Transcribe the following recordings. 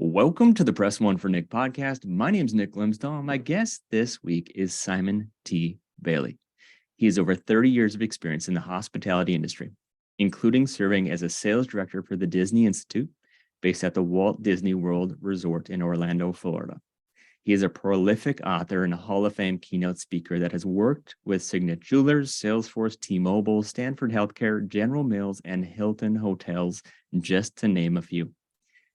Welcome to the Press One for Nick podcast. My name is Nick Limsdahl. My guest this week is Simon T. Bailey. He has over 30 years of experience in the hospitality industry, including serving as a sales director for the Disney Institute, based at the Walt Disney World Resort in Orlando, Florida. He is a prolific author and a Hall of Fame keynote speaker that has worked with Signet Jewelers, Salesforce, T-Mobile, Stanford Healthcare, General Mills, and Hilton Hotels, just to name a few.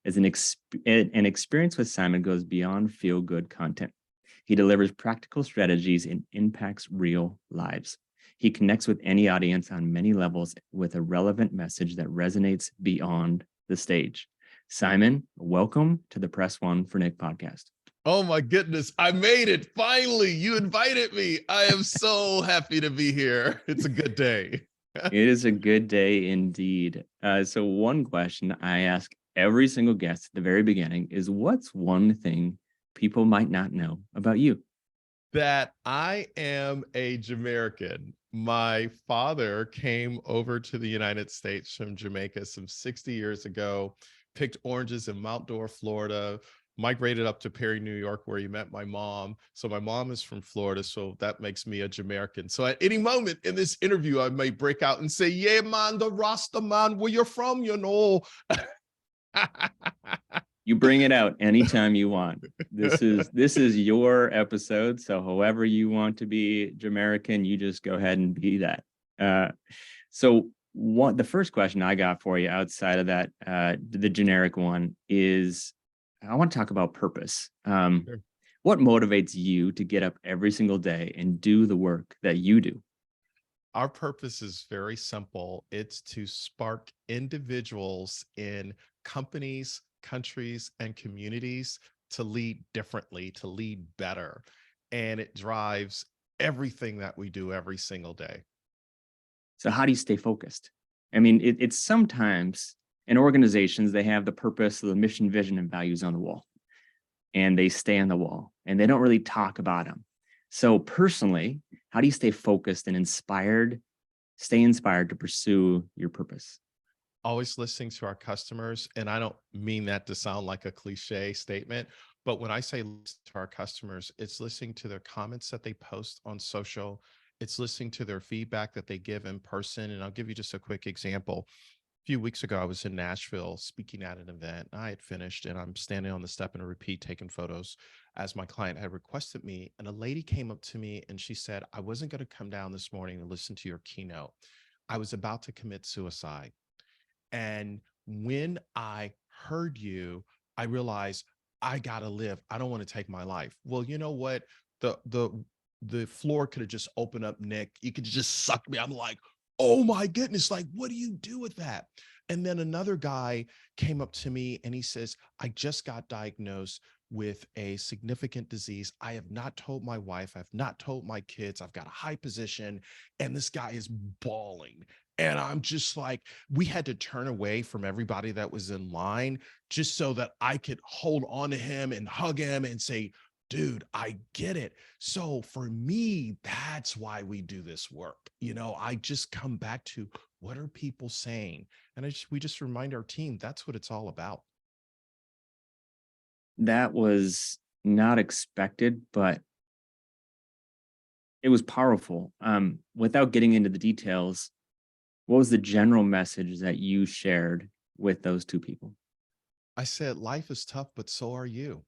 As an experience with Simon goes beyond feel-good content. He delivers practical strategies and impacts real lives. He connects with any audience on many levels with a relevant message that resonates beyond the stage. Simon, welcome to the Press One for Nick podcast. Oh my goodness, I made it. Finally, you invited me. I am so happy to be here. It's a good day. It is a good day indeed. So one question I ask every single guest at the very beginning is, what's one thing people might not know about you? That I am a Jamaican. My father came over to the United States from Jamaica some 60 years ago, picked oranges in Mount Dora, Florida, migrated up to Perry, New York, where he met my mom. So my mom is from Florida, so that makes me a Jamaican. So at any moment in this interview, I may break out and say, yeah, man, the Rasta man, where you're from, you know. You bring it out anytime you want. This is your episode. So however you want to be Jamaican, you just go ahead and be that. So the first question I got for you outside of that, the generic one, is I want to talk about purpose. Sure. What motivates you to get up every single day and do the work that you do? Our purpose is very simple. It's to spark individuals in companies, countries, and communities to lead differently, to lead better. And it drives everything that we do every single day. So how do you stay focused? I mean, it's sometimes in organizations, they have the purpose, the mission, vision, and values on the wall, and they stay on the wall and they don't really talk about them. So personally, how do you stay focused and stay inspired to pursue your purpose? Always listening to our customers. And I don't mean that to sound like a cliche statement, but when I say listen to our customers, it's listening to their comments that they post on social. It's listening to their feedback that they give in person. And I'll give you just a quick example. A few weeks ago, I was in Nashville speaking at an event. I had finished and I'm standing on the step and repeat taking photos as my client had requested me. And a lady came up to me and she said, I wasn't going to come down this morning and listen to your keynote. I was about to commit suicide. And when I heard you, I realized I gotta live. I don't want to take my life. Well, you know what? The floor could have just opened up, Nick. You could just suck me. I'm like, oh my goodness, like, what do you do with that? And then another guy came up to me and he says, I just got diagnosed with a significant disease. I have not told my wife, I've not told my kids, I've got a high position, and this guy is bawling. And I'm just like, we had to turn away from everybody that was in line just so that I could hold on to him and hug him and say, dude, I get it. So for me, that's why we do this work. You know, I just come back to what are people saying? And we just remind our team that's what it's all about. That was not expected, but it was powerful. Without getting into the details, what was the general message that you shared with those two people? I said, life is tough, but so are you.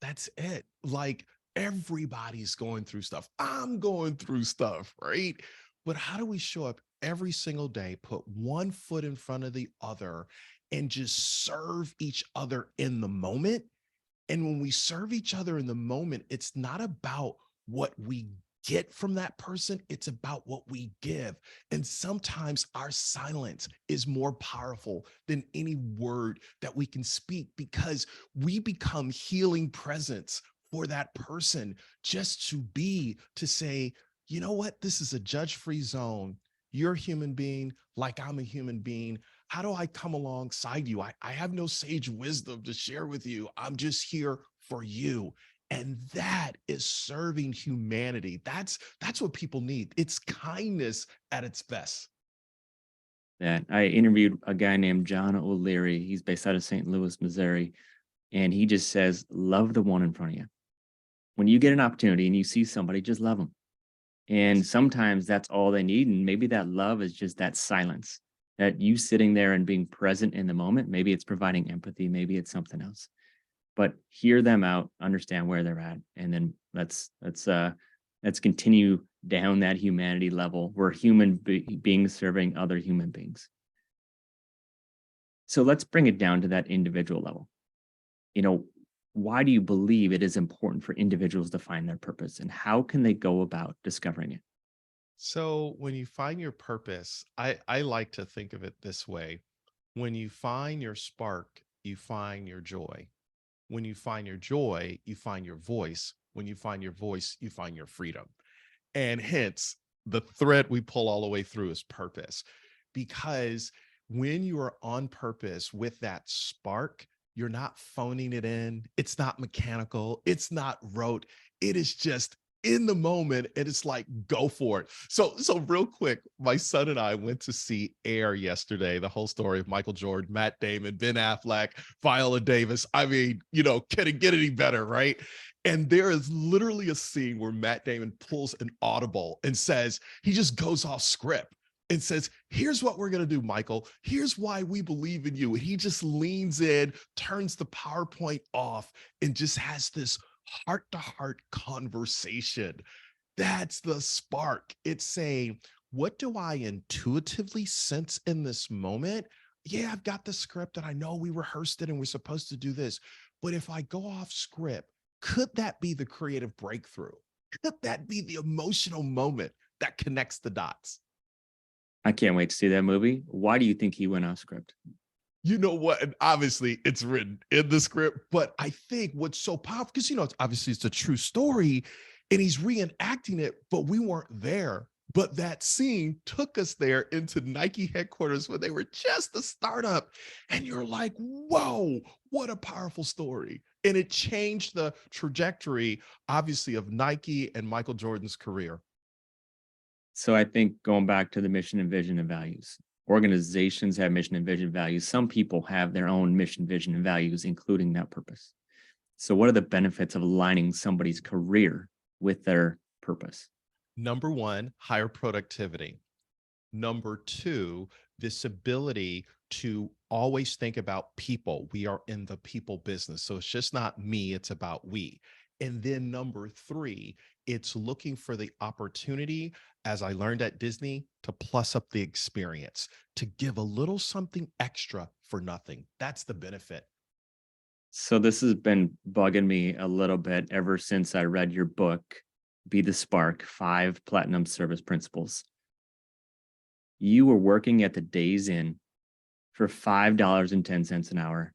That's it. Like everybody's going through stuff. I'm going through stuff, right? But how do we show up every single day, put one foot in front of the other, and just serve each other in the moment? And when we serve each other in the moment, it's not about what we get from that person, it's about what we give. And sometimes our silence is more powerful than any word that we can speak because we become healing presence for that person just to say, you know what, this is a judge-free zone. You're a human being like I'm a human being. How do I come alongside you? I have no sage wisdom to share with you. I'm just here for you. And that is serving humanity. That's what people need. It's kindness at its best. That I interviewed a guy named John O'Leary. He's based out of St. Louis, Missouri. And he just says, love the one in front of you. When you get an opportunity and you see somebody, just love them. And sometimes that's all they need. And maybe that love is just that silence, that you sitting there and being present in the moment. Maybe it's providing empathy, maybe it's something else. But hear them out, understand where they're at, and then let's continue down that humanity level. We're beings serving other human beings. So let's bring it down to that individual level. You know, why do you believe it is important for individuals to find their purpose, and how can they go about discovering it? So when you find your purpose, I like to think of it this way. When you find your spark, you find your joy. When you find your joy, you find your voice. When you find your voice, you find your freedom. And hence, the thread we pull all the way through is purpose. Because when you are on purpose with that spark, you're not phoning it in. It's not mechanical. It's not rote. It is just in the moment, and it's like, go for it. So real quick, my son and I went to see Air yesterday, the whole story of Michael Jordan, Matt Damon, Ben Affleck, Viola Davis. I mean, can it get any better, right? And there is literally a scene where Matt Damon pulls an audible and says, he just goes off script and says, here's what we're going to do, Michael. Here's why we believe in you. And he just leans in, turns the PowerPoint off, and just has this heart-to-heart conversation. That's the spark. It's saying, what do I intuitively sense in this moment? Yeah, I've got the script and I know we rehearsed it and we're supposed to do this. But if I go off script, could that be the creative breakthrough? Could that be the emotional moment that connects the dots? I can't wait to see that movie. Why do you think he went off script? You know what? And obviously it's written in the script, but I think what's so powerful, because, it's a true story and he's reenacting it, but we weren't there. But that scene took us there into Nike headquarters when they were just a startup. And you're like, whoa, what a powerful story. And it changed the trajectory, obviously, of Nike and Michael Jordan's career. So I think going back to the mission and vision and values, organizations have mission and vision values. Some people have their own mission, vision, and values, including that purpose. So what are the benefits of aligning somebody's career with their purpose? Number one, higher productivity. Number two, this ability to always think about people. We are in the people business. So it's just not me, it's about we. And then number three, it's looking for the opportunity, as I learned at Disney, to plus up the experience, to give a little something extra for nothing. That's the benefit. So this has been bugging me a little bit ever since I read your book, Be the Spark, 5 Platinum Service Principles. You were working at the Days Inn for $5.10 an hour,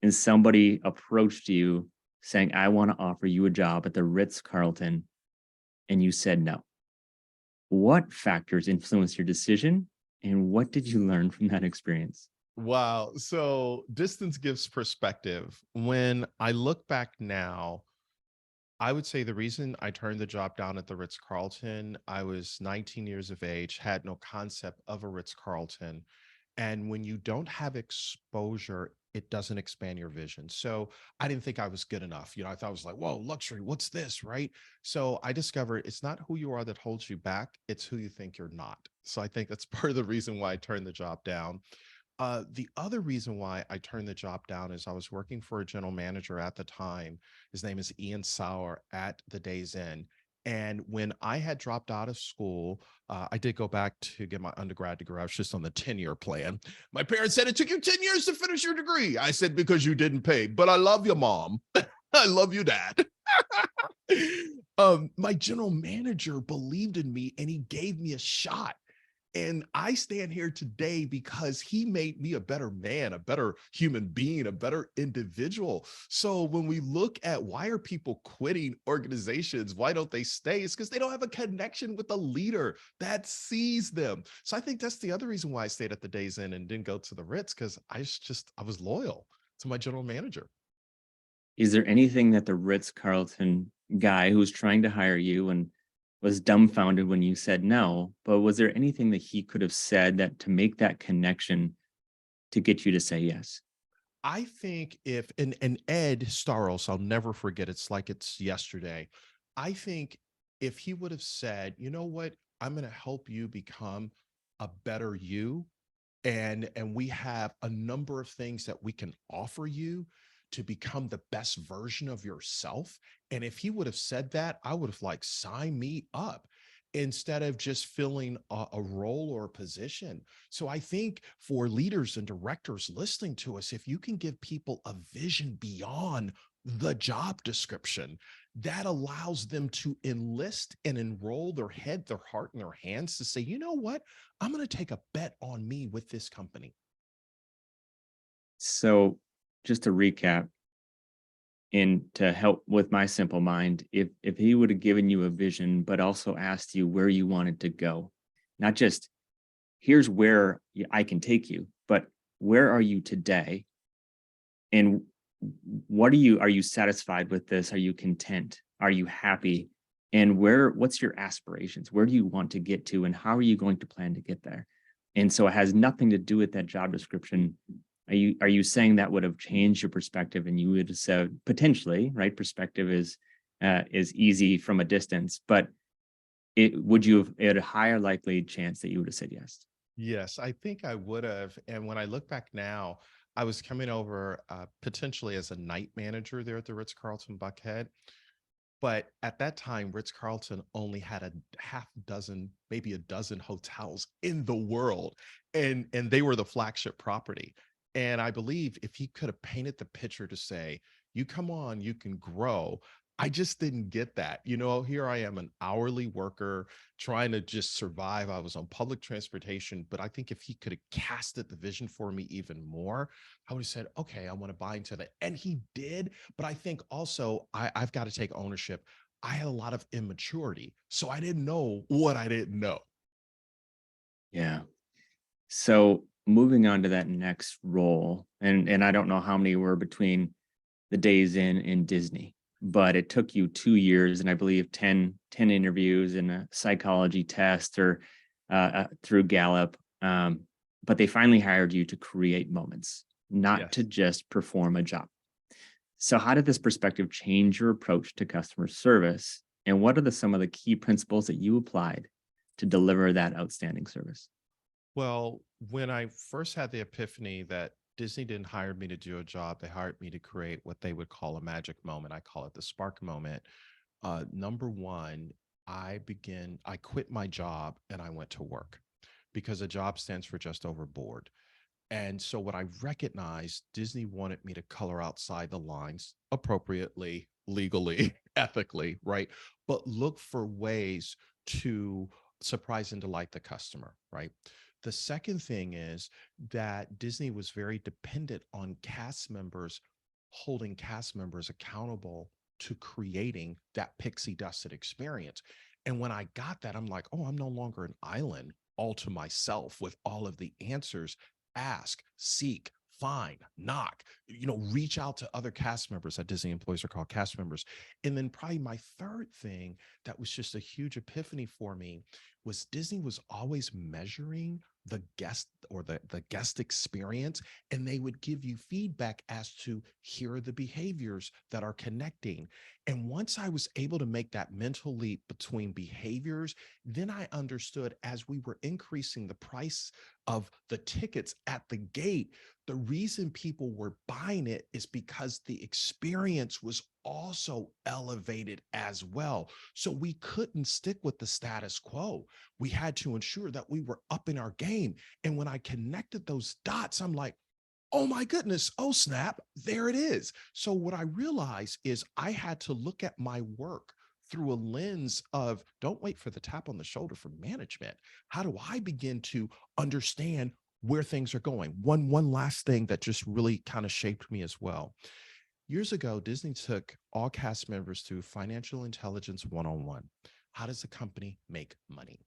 and somebody approached you saying, I want to offer you a job at the Ritz-Carlton, and you said no. What factors influenced your decision, and what did you learn from that experience? Wow. So distance gives perspective. When I look back now, I would say the reason I turned the job down at the Ritz-Carlton, I was 19 years of age, had no concept of a Ritz-Carlton. And when you don't have exposure, it doesn't expand your vision. So I didn't think I was good enough. I thought I was like, whoa, luxury, what's this? Right. So I discovered it's not who you are that holds you back. It's who you think you're not. So I think that's part of the reason why I turned the job down. The other reason why I turned the job down is I was working for a general manager at the time. His name is Ian Sauer at the Days Inn. And when I had dropped out of school, I did go back to get my undergrad degree. I was just on the 10-year plan. My parents said, it took you 10 years to finish your degree. I said, because you didn't pay, but I love you, Mom. I love you, Dad. My general manager believed in me and he gave me a shot. And I stand here today because he made me a better man, a better human being, a better individual. So when we look at why are people quitting organizations, why don't they stay? It's because they don't have a connection with a leader that sees them. So I think that's the other reason why I stayed at the Days Inn and didn't go to the Ritz, because I was loyal to my general manager. Is there anything that the Ritz-Carlton guy who was trying to hire you and was dumbfounded when you said no, but was there anything that he could have said that to make that connection to get you to say yes? I think if and Ed Staros, I'll never forget, it's like it's yesterday. I think if he would have said, you know what, I'm going to help you become a better you, and we have a number of things that we can offer you to become the best version of yourself. And if he would have said that, I would have like sign me up instead of just filling a role or a position. So I think for leaders and directors listening to us, if you can give people a vision beyond the job description, that allows them to enlist and enroll their head, their heart, and their hands to say, you know what? I'm going to take a bet on me with this company. So, just to recap, and to help with my simple mind, if he would have given you a vision, but also asked you where you wanted to go, not just here's where I can take you, but where are you today? And what are you satisfied with this? Are you content? Are you happy? And what's your aspirations? Where do you want to get to? And how are you going to plan to get there? And so it has nothing to do with that job description. Are you saying that would have changed your perspective and you would have said potentially, right? Perspective is easy from a distance, but it would you have at a higher likely chance that you would have said yes? Yes, I think I would have. And when I look back now, I was coming over potentially as a night manager there at the Ritz Carlton Buckhead. But at that time, Ritz Carlton only had a half dozen, maybe a dozen hotels in the world, and they were the flagship property. And I believe if he could have painted the picture to say, "You come on, you can grow." I just didn't get that. You know, here I am, an hourly worker trying to just survive. I was on public transportation, but I think if he could have casted the vision for me even more, I would have said, "Okay, I want to buy into that." And he did. But I think also I've got to take ownership. I had a lot of immaturity. So I didn't know what I didn't know. Yeah. So moving on to that next role, and I don't know how many were between the days in Disney, but it took you 2 years and I believe ten interviews and a psychology test or through Gallup. But they finally hired you to create moments, not to Yes. just perform a job. So how did this perspective change your approach to customer service? And what are some of the key principles that you applied to deliver that outstanding service? Well, when I first had the epiphany that Disney didn't hire me to do a job, they hired me to create what they would call a magic moment. I call it the spark moment. Number one, I quit my job and I went to work because a job stands for just over bored. And so what I recognized, Disney wanted me to color outside the lines appropriately, legally, ethically, right? But look for ways to surprise and delight the customer, right? The second thing is that Disney was very dependent on cast members holding cast members accountable to creating that pixie dusted experience. And when I got that, I'm like, oh, I'm no longer an island all to myself with all of the answers. Ask, seek, find, knock, reach out to other cast members. That Disney employees are called cast members. And then probably my third thing that was just a huge epiphany for me was Disney was always measuring the guest or the guest experience, and they would give you feedback as to here are the behaviors that are connecting. And once I was able to make that mental leap between behaviors, then I understood as we were increasing the price of the tickets at the gate, the reason people were buying it is because the experience was also elevated as well. So we couldn't stick with the status quo. We had to ensure that we were up in our game. And when I connected those dots, I'm like, oh my goodness, oh snap, there it is. So what I realized is I had to look at my work through a lens of don't wait for the tap on the shoulder from management. How do I begin to understand where things are going? One last thing that just really kind of shaped me as well. Years ago, Disney took all cast members through financial intelligence 101. How does a company make money?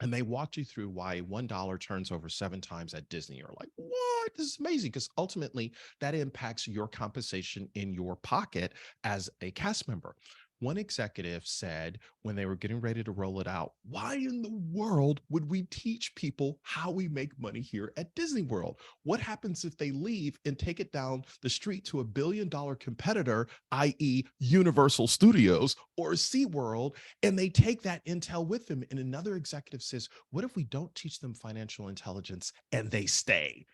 And they walked you through why $1 turns over 7 times at Disney. You're like, what? This is amazing. Because ultimately, that impacts your compensation in your pocket as a cast member. One executive said when they were getting ready to roll it out, why in the world would we teach people how we make money here at Disney World? What happens if they leave and take it down the street to $1 billion competitor, i.e. Universal Studios or SeaWorld, and they take that intel with them? And another executive says, what if we don't teach them financial intelligence and they stay?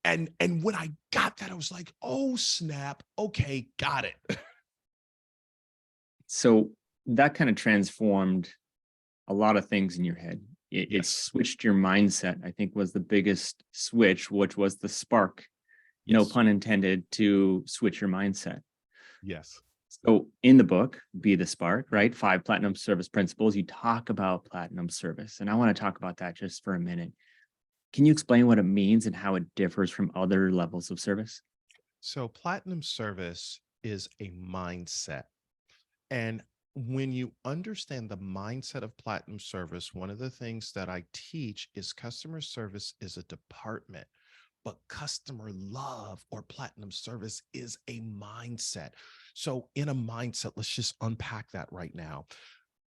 And when I got that, I was like, oh snap, okay, got it. So that kind of transformed a lot of things in your head. It Yes, switched your mindset, I think was the biggest switch, which was the spark, no yes, pun intended, to switch your mindset. yes. So in the book, Be the Spark, right? 5 platinum service principles, you talk about platinum service. And I want to talk about that just for a minute. Can you explain what it means and how it differs from other levels of service? So platinum service is a mindset. And when you understand the mindset of platinum service, one of the things that I teach is customer service is a department, but customer love or platinum service is a mindset. So, in a mindset, let's just unpack that right now.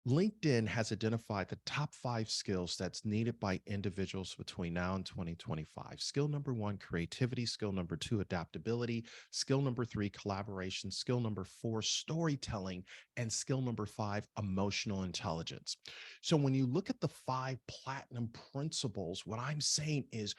LinkedIn has identified the top 5 skills that's needed by individuals between now and 2025. Skill number 1, creativity. Skill number 2, adaptability. Skill number 3, collaboration. Skill number 4, storytelling. And skill number 5, emotional intelligence. So when you look at the 5 platinum principles, what I'm saying is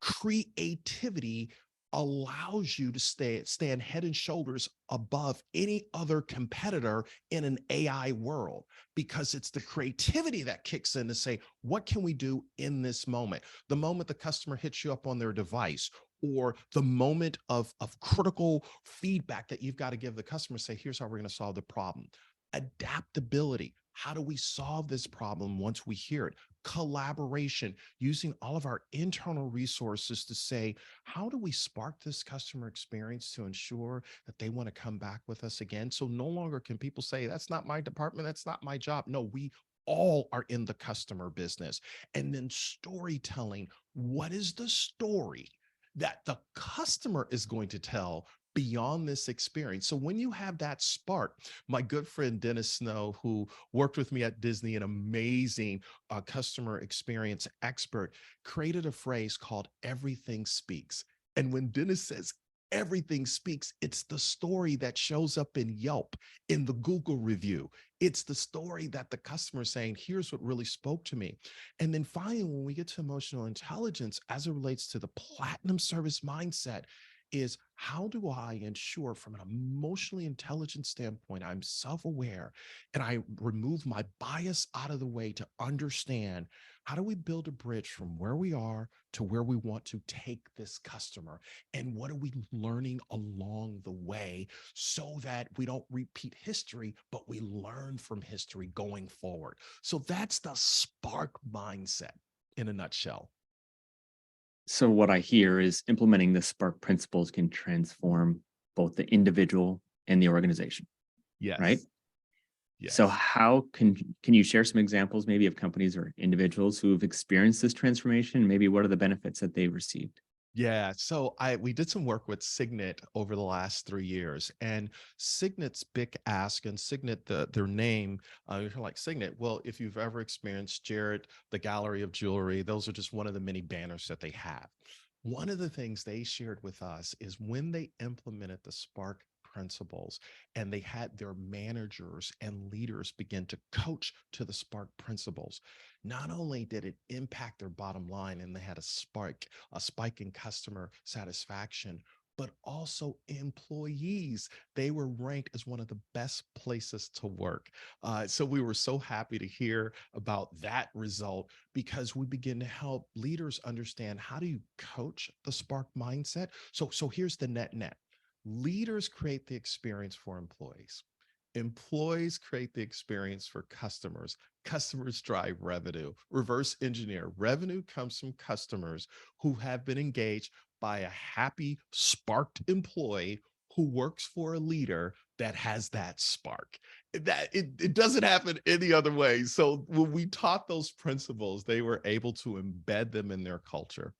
creativity allows you to stand head and shoulders above any other competitor in an AI world, because it's the creativity that kicks in to say, what can we do in this moment? The moment the customer hits you up on their device, or the moment of critical feedback that you've got to give the customer, say, here's how we're going to solve the problem. Adaptability. How do we solve this problem once we hear it? Collaboration, using all of our internal resources to say, how do we spark this customer experience to ensure that they want to come back with us again? So no longer can people say, that's not my department, that's not my job. No, we all are in the customer business. And then storytelling. What is the story that the customer is going to tell beyond this experience? So when you have that spark, my good friend Dennis Snow, who worked with me at Disney, an amazing customer experience expert, created a phrase called everything speaks. And when Dennis says everything speaks, it's the story that shows up in Yelp, in the Google review. It's the story that the customer is saying, here's what really spoke to me. And then finally, when we get to emotional intelligence, as it relates to the platinum service mindset, is how do I ensure from an emotionally intelligent standpoint, I'm self-aware and I remove my bias out of the way to understand how do we build a bridge from where we are to where we want to take this customer? And what are we learning along the way so that we don't repeat history, but we learn from history going forward? So that's the spark mindset in a nutshell. So what I hear is implementing the spark principles can transform both the individual and the organization, right? Yes. So Yes. how can you share some examples maybe of companies or individuals who have experienced this transformation? Maybe what are the benefits that they've received? Yeah, so we did some work with Signet over the last 3 years, and Signet's big ask, and Signet, their name, you're like Signet. Well, if you've ever experienced Jared, the Gallery of Jewelry, those are just one of the many banners that they have. One of the things they shared with us is when they implemented the Spark principles and they had their managers and leaders begin to coach to the Spark principles, not only did it impact their bottom line and they had a spike in customer satisfaction, but also employees. They were ranked as one of the best places to work. So we were so happy to hear about that result, because we begin to help leaders understand how do you coach the Spark mindset. So here's the net. Leaders create the experience for employees. Employees create the experience for customers. Customers drive revenue. Reverse engineer. Revenue comes from customers who have been engaged by a happy, sparked employee who works for a leader that has that spark. It doesn't happen any other way. So when we taught those principles, they were able to embed them in their culture.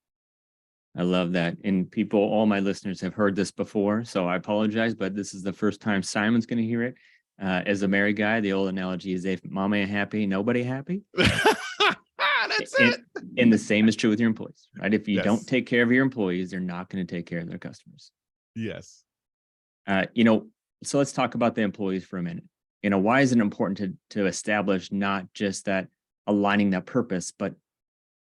I love that. And all my listeners have heard this before, so I apologize, but this is the first time Simon's going to hear it. As a married guy, the old analogy is if mom ain't happy, nobody happy. That's And, it. and the same is true with your employees, right? If you don't Yes. take care of your employees, they're not going to take care of their customers. Yes. You know, so let's talk about the employees for a minute. You know, why is it important to establish not just that aligning that purpose, but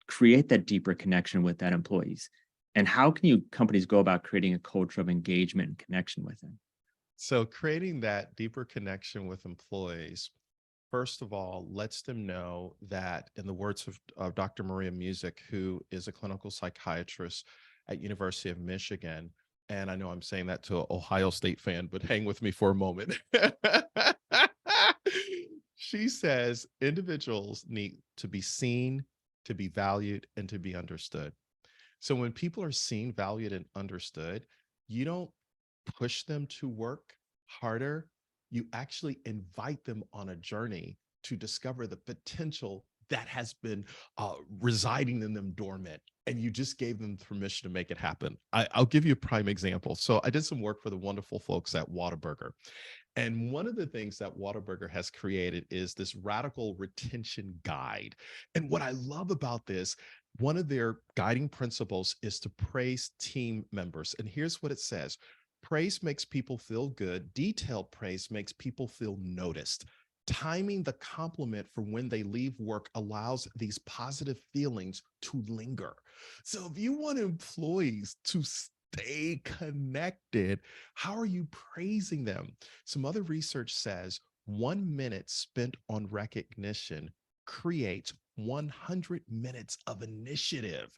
create that deeper connection with that employees? And how can you companies go about creating a culture of engagement and connection with them? So creating that deeper connection with employees, first of all, lets them know that, in the words of Dr. Maria Music, who is a clinical psychiatrist at University of Michigan, and I know I'm saying that to an Ohio State fan, but hang with me for a moment. She says individuals need to be seen, to be valued, and to be understood. So when people are seen, valued, and understood, you don't push them to work harder. You actually invite them on a journey to discover the potential that has been residing in them dormant. And you just gave them permission to make it happen. I'll give you a prime example. So I did some work for the wonderful folks at Whataburger. And one of the things that Whataburger has created is this radical retention guide. And what I love about this, one of their guiding principles is to praise team members. And here's what it says: praise makes people feel good. Detailed praise makes people feel noticed. Timing the compliment for when they leave work allows these positive feelings to linger. So if you want employees to stay connected, how are you praising them? Some other research says 1 minute spent on recognition creates 100 minutes of initiative.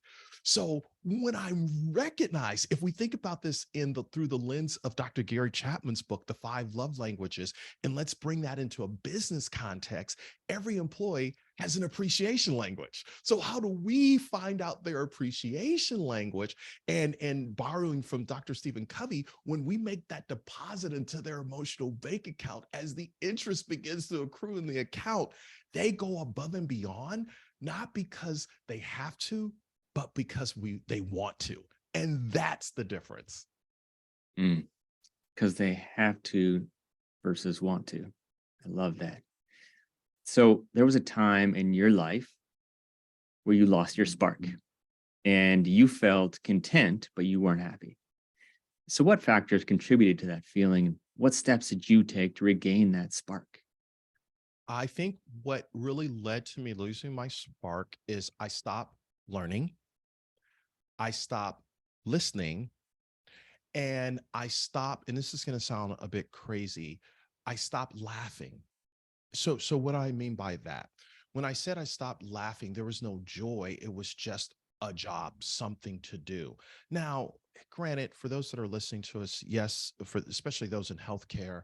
So when I recognize, if we think about this through the lens of Dr. Gary Chapman's book, The 5 Love Languages, and let's bring that into a business context, every employee has an appreciation language. So how do we find out their appreciation language? And borrowing from Dr. Stephen Covey, when we make that deposit into their emotional bank account, as the interest begins to accrue in the account, they go above and beyond, not because they have to, but because they want to. And that's the difference. Because they have to versus want to. I love that. So there was a time in your life where you lost your spark and you felt content, but you weren't happy. So what factors contributed to that feeling? What steps did you take to regain that spark? I think what really led to me losing my spark is I stopped learning, I stopped listening, and I stopped, and this is going to sound a bit crazy, I stopped laughing. So what do I mean by that? When I said I stopped laughing, there was no joy. It was just a job, something to do. Now, granted, for those that are listening to us, yes, for especially those in healthcare,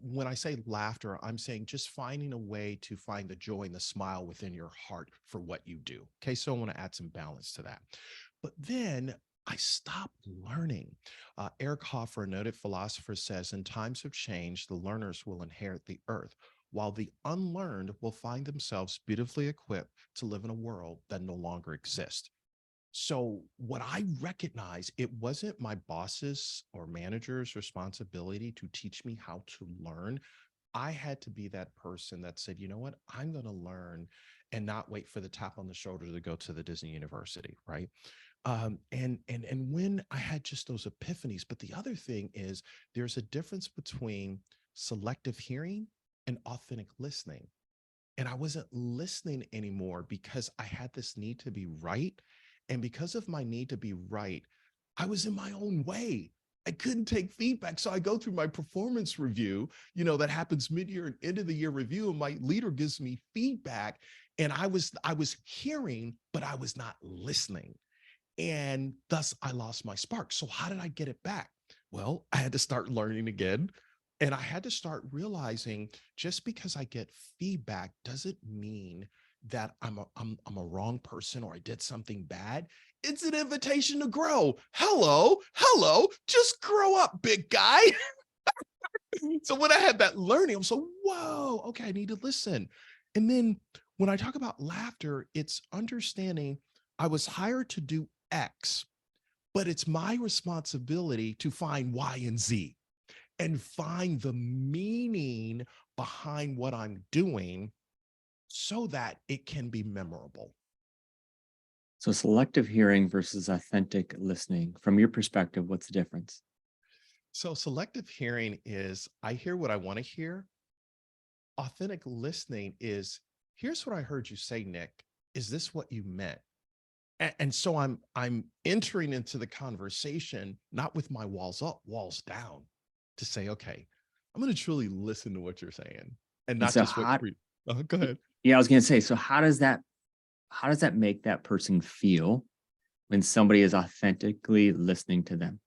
when I say laughter, I'm saying just finding a way to find the joy and the smile within your heart for what you do. Okay, so I want to add some balance to that. But then I stopped learning. Eric Hoffer, a noted philosopher, says, in times of change, the learners will inherit the earth, while the unlearned will find themselves beautifully equipped to live in a world that no longer exists. So what I recognize, it wasn't my boss's or manager's responsibility to teach me how to learn. I had to be that person that said, you know what, I'm going to learn and not wait for the tap on the shoulder to go to the Disney University, right? And when I had just those epiphanies. But the other thing is, there's a difference between selective hearing and authentic listening. And I wasn't listening anymore because I had this need to be right. And because of my need to be right, I was in my own way. I couldn't take feedback. So I go through my performance review, that happens mid-year and end of the year review. And my leader gives me feedback. And I was hearing, but I was not listening. And thus I lost my spark. So how did I get it back? Well, I had to start learning again. And I had to start realizing, just because I get feedback doesn't mean that I'm a wrong person or I did something bad. It's an invitation to grow. Hello, just grow up, big guy. So when I had that learning, I'm so, whoa, okay, I need to listen. And then when I talk about laughter, it's understanding I was hired to do X, but it's my responsibility to find Y and Z. and find the meaning behind what I'm doing so that it can be memorable. So selective hearing versus authentic listening. From your perspective, what's the difference? So selective hearing is I hear what I want to hear. Authentic listening is here's what I heard you say, Nick. Is this what you meant? And so I'm entering into the conversation not with my walls up, walls down, to say, okay, I'm going to truly listen to what you're saying and And not so just wait how, for you. Go ahead. yeah, I was going to say, so how does that make that person feel when somebody is authentically listening to them?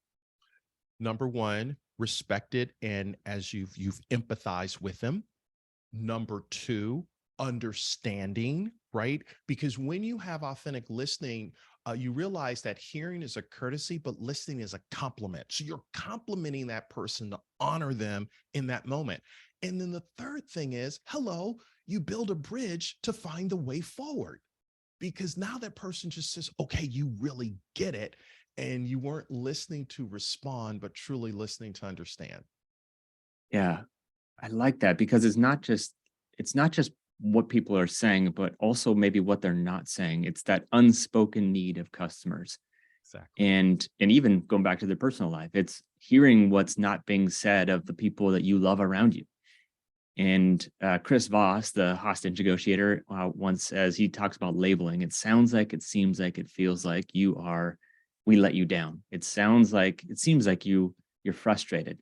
Number one, respected, and as you've empathized with them. Number two, understanding, right? Because when you have authentic listening, you realize that hearing is a courtesy, but listening is a compliment. So you're complimenting that person to honor them in that moment. And then the third thing is, hello, you build a bridge to find the way forward. Because now that person just says, okay, you really get it. And you weren't listening to respond, but truly listening to understand. Yeah, I like that because it's not just what people are saying, but also maybe what they're not saying. It's that unspoken need of customers. Exactly. And even going back to their personal life, it's hearing what's not being said of the people that you love around you. And Chris Voss, the hostage negotiator, once says he talks about labeling. It sounds like, it seems like, it feels like we let you down. It seems like you're frustrated.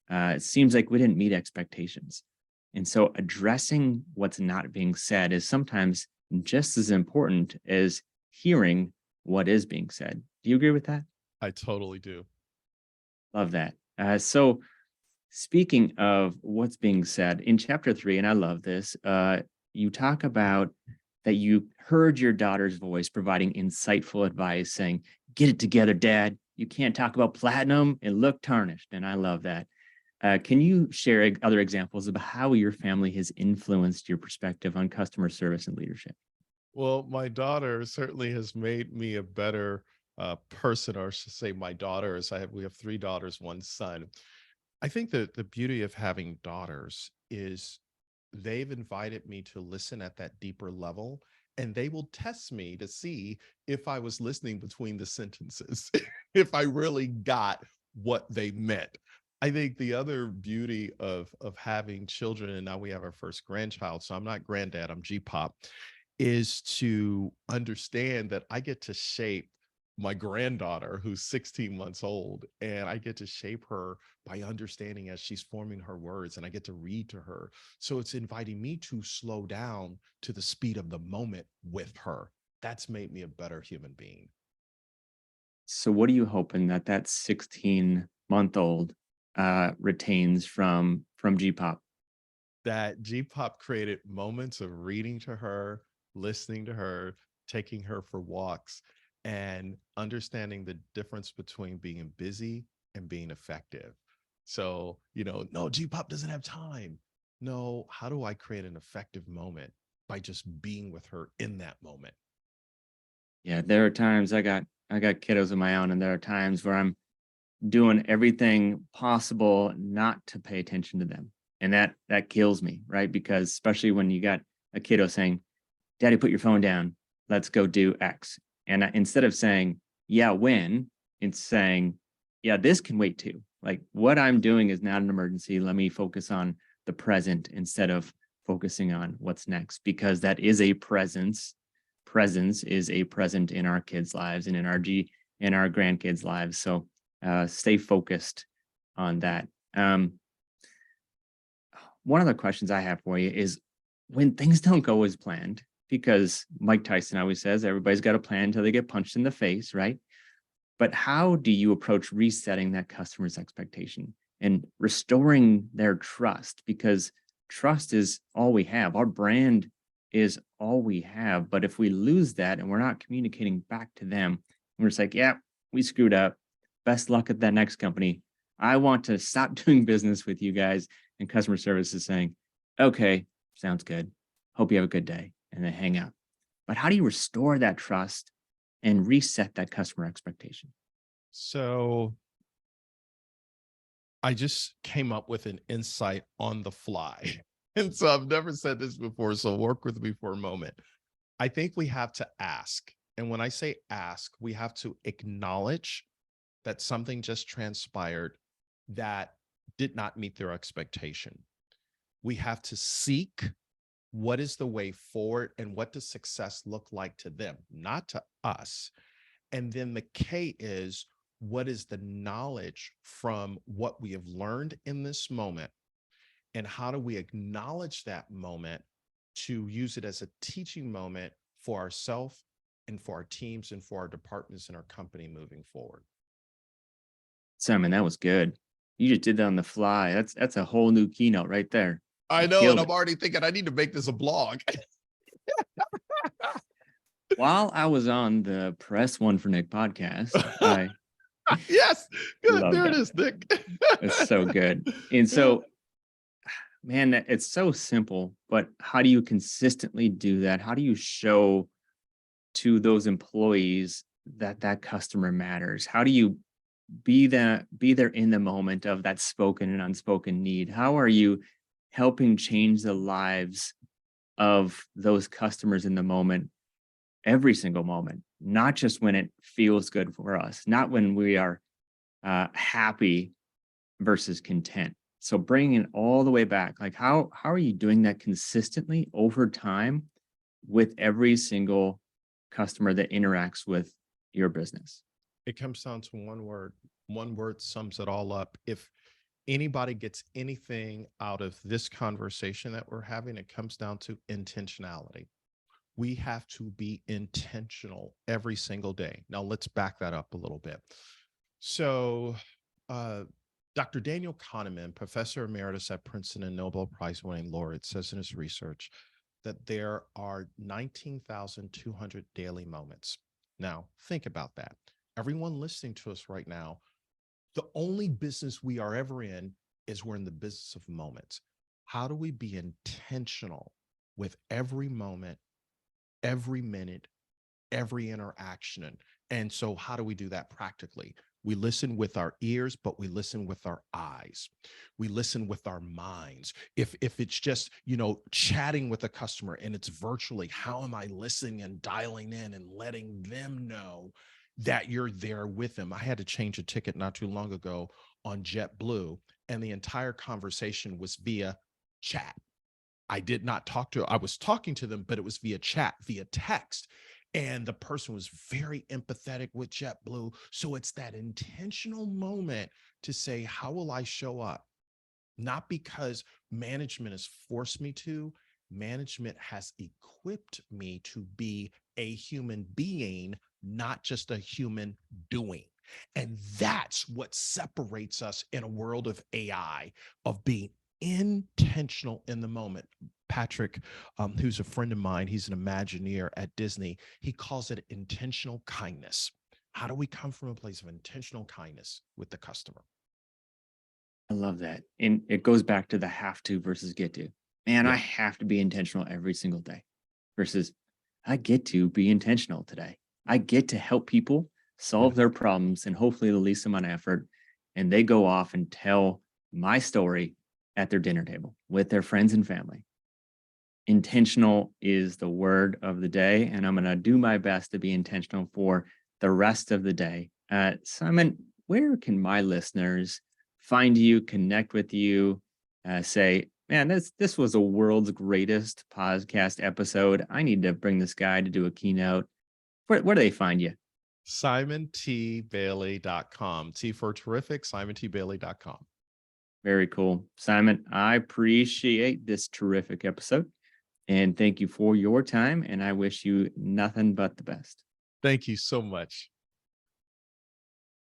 It seems like we didn't meet expectations. And so addressing what's not being said is sometimes just as important as hearing what is being said. Do you agree with that? I totally do. Love that. So speaking of what's being said in chapter 3, and I love this, you talk about that you heard your daughter's voice providing insightful advice saying, get it together, dad. You can't talk about platinum and look tarnished. And I love that. Can you share other examples of how your family has influenced your perspective on customer service and leadership? Well, my daughter certainly has made me a better person, or I should say, my daughters. We have three daughters, one son. I think that the beauty of having daughters is they've invited me to listen at that deeper level, and they will test me to see if I was listening between the sentences, if I really got what they meant. I think the other beauty of having children, and now we have our first grandchild, so I'm not granddad, I'm G-pop, is to understand that I get to shape my granddaughter who's 16 months old, and I get to shape her by understanding as she's forming her words, and I get to read to her. So it's inviting me to slow down to the speed of the moment with her. That's made me a better human being. So what are you hoping that 16-month-old retains from G-pop? That G-pop created moments of reading to her, listening to her, taking her for walks, and understanding the difference between being busy and being effective. So, no, G-pop doesn't have time. No, how do I create an effective moment by just being with her in that moment? Yeah, there are times I got kiddos of my own, and there are times where I'm doing everything possible not to pay attention to them. And that kills me, right? Because especially when you got a kiddo saying, "Daddy, put your phone down. Let's go do X." And instead of saying, "Yeah, when," it's saying, "Yeah, this can wait too." Like what I'm doing is not an emergency. Let me focus on the present instead of focusing on what's next, because that is a presence. Presence is a present in our kids' lives and in our grandkids' lives. So stay focused on that. One of the questions I have for you is when things don't go as planned, because Mike Tyson always says everybody's got a plan until they get punched in the face, right? But how do you approach resetting that customer's expectation and restoring their trust? Because trust is all we have. Our brand is all we have. But if we lose that and we're not communicating back to them, we're just like, yeah, we screwed up. Best luck at that next company. I want to stop doing business with you guys. And customer service is saying, okay, sounds good. Hope you have a good day. And then hang up. But how do you restore that trust and reset that customer expectation? So I just came up with an insight on the fly. And so I've never said this before, so work with me for a moment. I think we have to ask. And when I say ask, we have to acknowledge that something just transpired that did not meet their expectation. We have to seek what is the way forward and what does success look like to them, not to us. And then the K is, what is the knowledge from what we have learned in this moment? And how do we acknowledge that moment to use it as a teaching moment for ourselves and for our teams and for our departments and our company moving forward? Simon, that was good. You just did that on the fly. That's a whole new keynote right there. I You know, and killed I'm it. already thinking I need to make this a blog. While I was on the Press One for Nick podcast, I Yes, good. love There it that. is, Nick. It's so good. And so, man, it's so simple, but how do you consistently do that? How do you show to those employees that that customer matters? How do you be there in the moment of that spoken and unspoken need? How are you helping change the lives of those customers in the moment, every single moment, not just when it feels good for us, not when we are happy versus content? So bringing it all the way back, like how are you doing that consistently over time with every single customer that interacts with your business? It comes down to one word. One word sums it all up. If anybody gets anything out of this conversation that we're having, it comes down to intentionality. We have to be intentional every single day. Now, let's back that up a little bit. So, Dr. Daniel Kahneman, professor emeritus at Princeton and Nobel Prize winning laureate, says in his research that there are 19,200 daily moments. Now, think about that. Everyone listening to us right now, the only business we are ever in is we're in the business of moments. How do we be intentional with every moment, every minute, every interaction? And so how do we do that practically? We listen with our ears, but we listen with our eyes. We listen with our minds. If it's just, chatting with a customer and it's virtually, how am I listening and dialing in and letting them know that you're there with them? I had to change a ticket not too long ago on JetBlue, and the entire conversation was via chat. I was talking to them, but it was via chat, via text. And the person was very empathetic with JetBlue. So it's that intentional moment to say, how will I show up? Not because management has forced me to, management has equipped me to be a human being, not just a human doing. And that's what separates us in a world of AI, of being intentional in the moment. Patrick, who's a friend of mine, he's an Imagineer at Disney. He calls it intentional kindness. How do we come from a place of intentional kindness with the customer? I love that. And it goes back to the have to versus get to. Man, I Yeah. have to be intentional every single day versus I get to be intentional today. I get to help people solve Yeah. their problems and hopefully the least amount of effort. And they go off and tell my story at their dinner table with their friends and family. Intentional is the word of the day. And I'm going to do my best to be intentional for the rest of the day. Simon, where can my listeners find you, connect with you, say, man, this was a world's greatest podcast episode. I need to bring this guy to do a keynote. Where do they find you? SimonTBailey.com. T for terrific, SimonTBailey.com. Very cool. Simon, I appreciate this terrific episode and thank you for your time. And I wish you nothing but the best. Thank you so much.